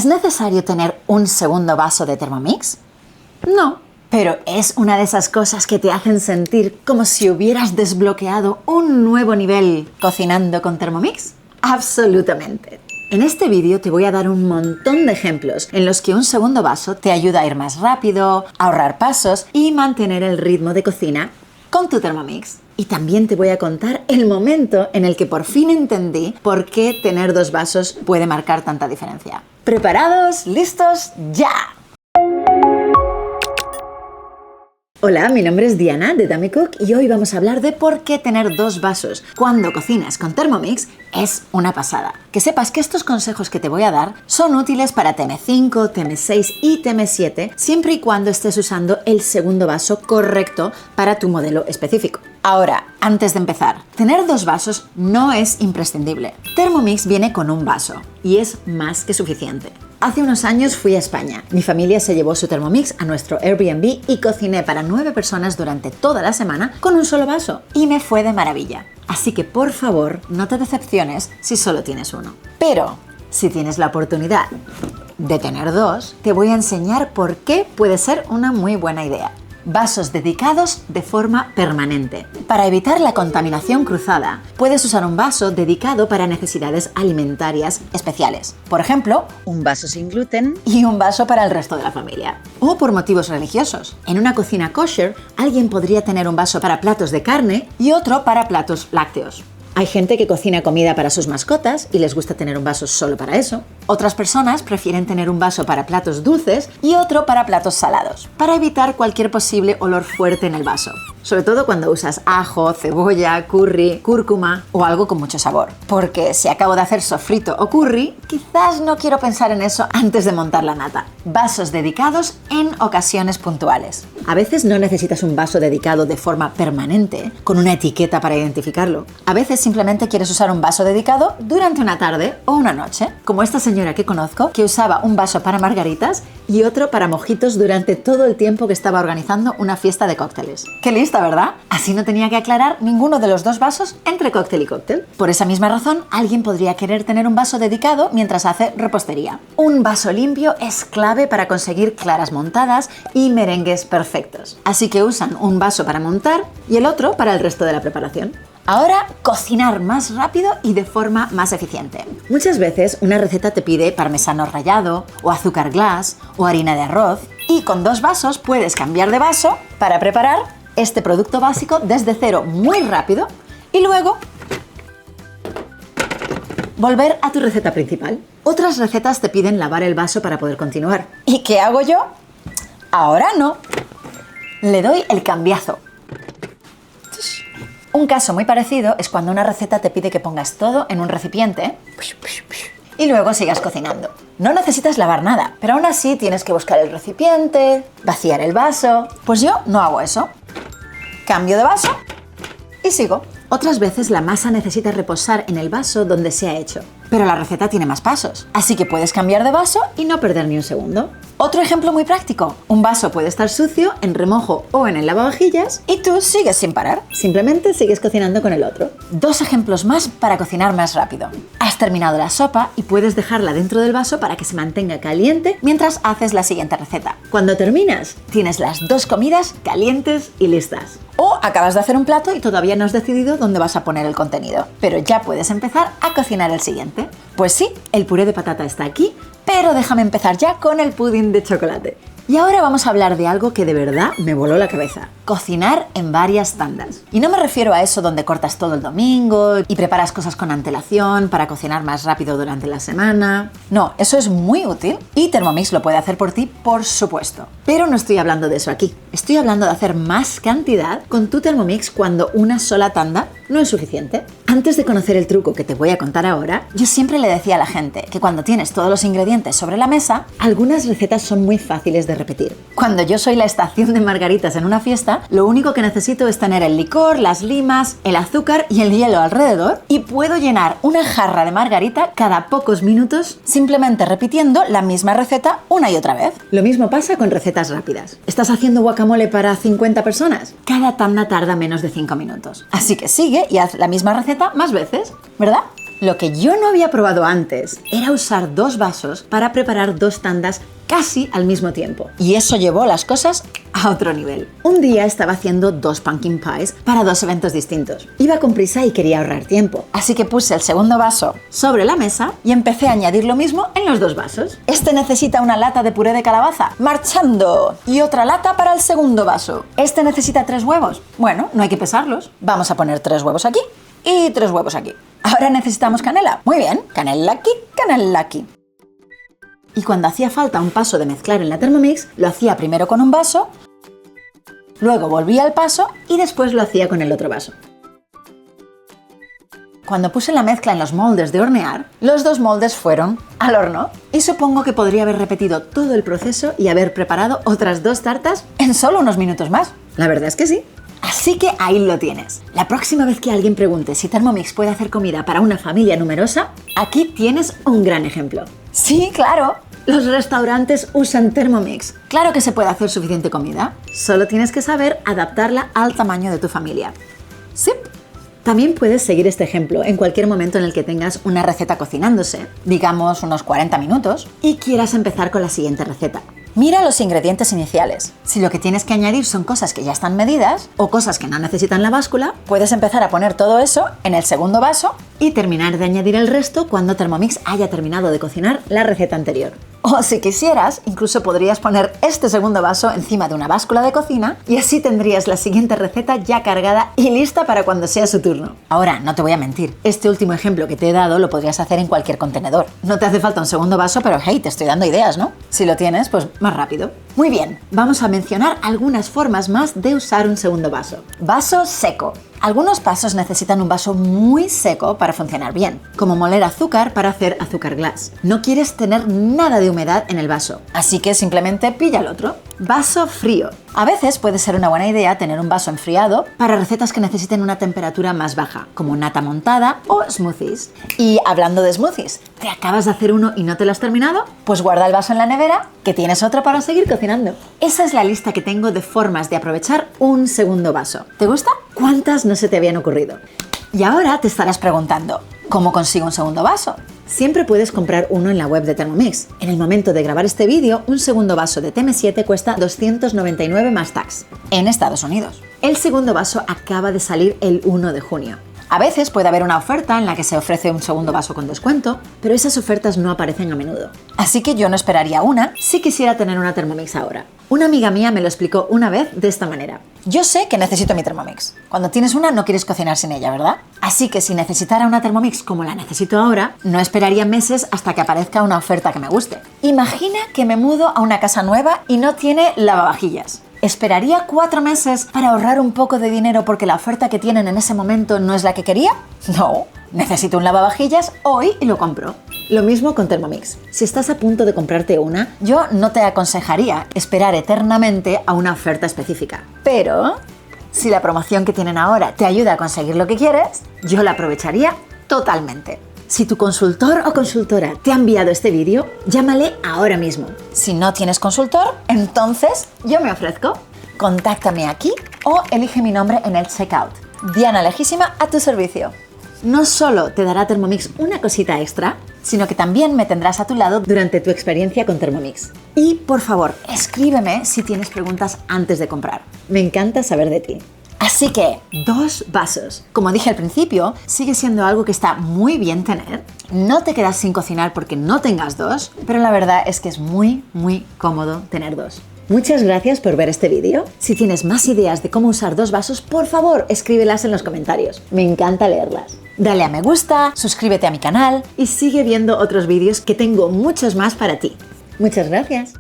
¿Es necesario tener un segundo vaso de Thermomix? No, pero es una de esas cosas que te hacen sentir como si hubieras desbloqueado un nuevo nivel cocinando con Thermomix. Absolutamente. En este vídeo te voy a dar un montón de ejemplos en los que un segundo vaso te ayuda a ir más rápido, a ahorrar pasos y mantener el ritmo de cocina con tu Thermomix. Y también te voy a contar el momento en el que por fin entendí por qué tener dos vasos puede marcar tanta diferencia. ¿Preparados? ¿Listos? ¡Ya! Hola, mi nombre es Diana de Dummy Cook y hoy vamos a hablar de por qué tener dos vasos cuando cocinas con Thermomix es una pasada. Que sepas que estos consejos que te voy a dar son útiles para TM5, TM6 y TM7 siempre y cuando estés usando el segundo vaso correcto para tu modelo específico. Ahora, antes de empezar, tener dos vasos no es imprescindible. Thermomix viene con un vaso y es más que suficiente. Hace unos años fui a España. Mi familia se llevó su Thermomix a nuestro Airbnb y cociné para 9 personas durante toda la semana con un solo vaso. Y me fue de maravilla. Así que por favor, no te decepciones si solo tienes uno. Pero, si tienes la oportunidad de tener dos, te voy a enseñar por qué puede ser una muy buena idea. Vasos dedicados de forma permanente. Para evitar la contaminación cruzada, puedes usar un vaso dedicado para necesidades alimentarias especiales. Por ejemplo, un vaso sin gluten y un vaso para el resto de la familia. O por motivos religiosos. En una cocina kosher, alguien podría tener un vaso para platos de carne y otro para platos lácteos. Hay gente que cocina comida para sus mascotas y les gusta tener un vaso solo para eso. Otras personas prefieren tener un vaso para platos dulces y otro para platos salados, para evitar cualquier posible olor fuerte en el vaso. Sobre todo cuando usas ajo, cebolla, curry, cúrcuma o algo con mucho sabor. Porque si acabo de hacer sofrito o curry, quizás no quiero pensar en eso antes de montar la nata. Vasos dedicados en ocasiones puntuales. A veces no necesitas un vaso dedicado de forma permanente, con una etiqueta para identificarlo. A veces simplemente quieres usar un vaso dedicado durante una tarde o una noche, como esta señora que conozco que usaba un vaso para margaritas y otro para mojitos durante todo el tiempo que estaba organizando una fiesta de cócteles. ¡Qué lista, ¿verdad? Así no tenía que aclarar ninguno de los dos vasos entre cóctel y cóctel. Por esa misma razón, alguien podría querer tener un vaso dedicado mientras hace repostería. Un vaso limpio es clave para conseguir claras montadas y merengues perfectos. Así que usan un vaso para montar y el otro para el resto de la preparación. Ahora, cocinar más rápido y de forma más eficiente. Muchas veces una receta te pide parmesano rallado, o azúcar glass, o harina de arroz, y con dos vasos puedes cambiar de vaso para preparar este producto básico desde cero muy rápido y luego volver a tu receta principal. Otras recetas te piden lavar el vaso para poder continuar. ¿Y qué hago yo? Ahora no. Le doy el cambiazo. Un caso muy parecido es cuando una receta te pide que pongas todo en un recipiente y luego sigas cocinando. No necesitas lavar nada, pero aún así tienes que buscar el recipiente, vaciar el vaso. Pues yo no hago eso. Cambio de vaso y sigo. Otras veces la masa necesita reposar en el vaso donde se ha hecho, pero la receta tiene más pasos, así que puedes cambiar de vaso y no perder ni un segundo. Otro ejemplo muy práctico. Un vaso puede estar sucio, en remojo o en el lavavajillas y tú sigues sin parar. Simplemente sigues cocinando con el otro. Dos ejemplos más para cocinar más rápido. Has terminado la sopa y puedes dejarla dentro del vaso para que se mantenga caliente mientras haces la siguiente receta. Cuando terminas, tienes las dos comidas calientes y listas. O acabas de hacer un plato y todavía no has decidido dónde vas a poner el contenido, pero ya puedes empezar a cocinar el siguiente. Pues sí, el puré de patata está aquí, pero déjame empezar ya con el pudín de chocolate. Y ahora vamos a hablar de algo que de verdad me voló la cabeza. Cocinar en varias tandas. Y no me refiero a eso donde cortas todo el domingo y preparas cosas con antelación para cocinar más rápido durante la semana. No, eso es muy útil y Thermomix lo puede hacer por ti, por supuesto. Pero no estoy hablando de eso aquí. Estoy hablando de hacer más cantidad con tu Thermomix cuando una sola tanda no es suficiente. Antes de conocer el truco que te voy a contar ahora, yo siempre le decía a la gente que cuando tienes todos los ingredientes sobre la mesa, algunas recetas son muy fáciles de repetir. Cuando yo soy la estación de margaritas en una fiesta, lo único que necesito es tener el licor, las limas, el azúcar y el hielo alrededor y puedo llenar una jarra de margarita cada pocos minutos simplemente repitiendo la misma receta una y otra vez. Lo mismo pasa con recetas rápidas. ¿Estás haciendo guacamole para 50 personas? Cada tanda tarda menos de 5 minutos. Así que sigue y haz la misma receta más veces, ¿verdad? Lo que yo no había probado antes era usar 2 vasos para preparar 2 tandas casi al mismo tiempo. Y eso llevó las cosas a otro nivel. Un día estaba haciendo 2 pumpkin pies para 2 eventos distintos. Iba con prisa y quería ahorrar tiempo, así que puse el segundo vaso sobre la mesa y empecé a añadir lo mismo en los 2 vasos. Este necesita una lata de puré de calabaza, marchando, y otra lata para el segundo vaso. Este necesita 3 huevos. Bueno, no hay que pesarlos. Vamos a poner 3 huevos aquí y 3 huevos aquí. Ahora necesitamos canela. Muy bien, canela aquí, canela aquí. Y cuando hacía falta un paso de mezclar en la Thermomix, lo hacía primero con un vaso, luego volvía al paso y después lo hacía con el otro vaso. Cuando puse la mezcla en los moldes de hornear, los 2 moldes fueron al horno. Y supongo que podría haber repetido todo el proceso y haber preparado otras 2 tartas en solo unos minutos más. La verdad es que sí. Así que ahí lo tienes. La próxima vez que alguien pregunte si Thermomix puede hacer comida para una familia numerosa, aquí tienes un gran ejemplo. Sí, claro. Los restaurantes usan Thermomix. Claro que se puede hacer suficiente comida. Solo tienes que saber adaptarla al tamaño de tu familia. Sí. También puedes seguir este ejemplo en cualquier momento en el que tengas una receta cocinándose, digamos unos 40 minutos, y quieras empezar con la siguiente receta. Mira los ingredientes iniciales. Si lo que tienes que añadir son cosas que ya están medidas o cosas que no necesitan la báscula, puedes empezar a poner todo eso en el segundo vaso y terminar de añadir el resto cuando Thermomix haya terminado de cocinar la receta anterior. O si quisieras, incluso podrías poner este segundo vaso encima de una báscula de cocina y así tendrías la siguiente receta ya cargada y lista para cuando sea su turno. Ahora, no te voy a mentir, este último ejemplo que te he dado lo podrías hacer en cualquier contenedor. No te hace falta un segundo vaso, pero hey, te estoy dando ideas, ¿no? Si lo tienes, pues más rápido. Muy bien, vamos a mencionar algunas formas más de usar un segundo vaso. Vaso seco. Algunos vasos necesitan un vaso muy seco para funcionar bien, como moler azúcar para hacer azúcar glass. No quieres tener nada de humedad en el vaso, así que simplemente pilla el otro. Vaso frío. A veces puede ser una buena idea tener un vaso enfriado para recetas que necesiten una temperatura más baja, como nata montada o smoothies. Y hablando de smoothies, ¿te acabas de hacer uno y no te lo has terminado? Pues guarda el vaso en la nevera, que tienes otro para seguir cocinando. Esa es la lista que tengo de formas de aprovechar un segundo vaso. ¿Te gusta? ¿Cuántas no se te habían ocurrido? Y ahora te estarás preguntando, ¿cómo consigo un segundo vaso? Siempre puedes comprar uno en la web de Thermomix. En el momento de grabar este vídeo, un segundo vaso de TM7 cuesta 299 más tax en Estados Unidos. El segundo vaso acaba de salir el 1 de junio. A veces puede haber una oferta en la que se ofrece un segundo vaso con descuento, pero esas ofertas no aparecen a menudo. Así que yo no esperaría una si quisiera tener una Thermomix ahora. Una amiga mía me lo explicó una vez de esta manera. Yo sé que necesito mi Thermomix. Cuando tienes una no quieres cocinar sin ella, ¿verdad? Así que si necesitara una Thermomix como la necesito ahora, no esperaría meses hasta que aparezca una oferta que me guste. Imagina que me mudo a una casa nueva y no tiene lavavajillas. ¿Esperaría 4 meses para ahorrar un poco de dinero porque la oferta que tienen en ese momento no es la que quería? No, necesito un lavavajillas hoy y lo compro. Lo mismo con Thermomix. Si estás a punto de comprarte una, yo no te aconsejaría esperar eternamente a una oferta específica. Pero si la promoción que tienen ahora te ayuda a conseguir lo que quieres, yo la aprovecharía totalmente. Si tu consultor o consultora te ha enviado este vídeo, llámale ahora mismo. Si no tienes consultor, entonces yo me ofrezco. Contáctame aquí o elige mi nombre en el checkout. Diana Lejísima a tu servicio. No solo te dará Thermomix una cosita extra, sino que también me tendrás a tu lado durante tu experiencia con Thermomix. Y por favor, escríbeme si tienes preguntas antes de comprar. Me encanta saber de ti. Así que, 2 vasos. Como dije al principio, sigue siendo algo que está muy bien tener. No te quedas sin cocinar porque no tengas 2, pero la verdad es que es muy, muy cómodo tener 2. Muchas gracias por ver este vídeo. Si tienes más ideas de cómo usar 2 vasos, por favor, escríbelas en los comentarios. Me encanta leerlas. Dale a me gusta, suscríbete a mi canal y sigue viendo otros vídeos que tengo muchos más para ti. Muchas gracias.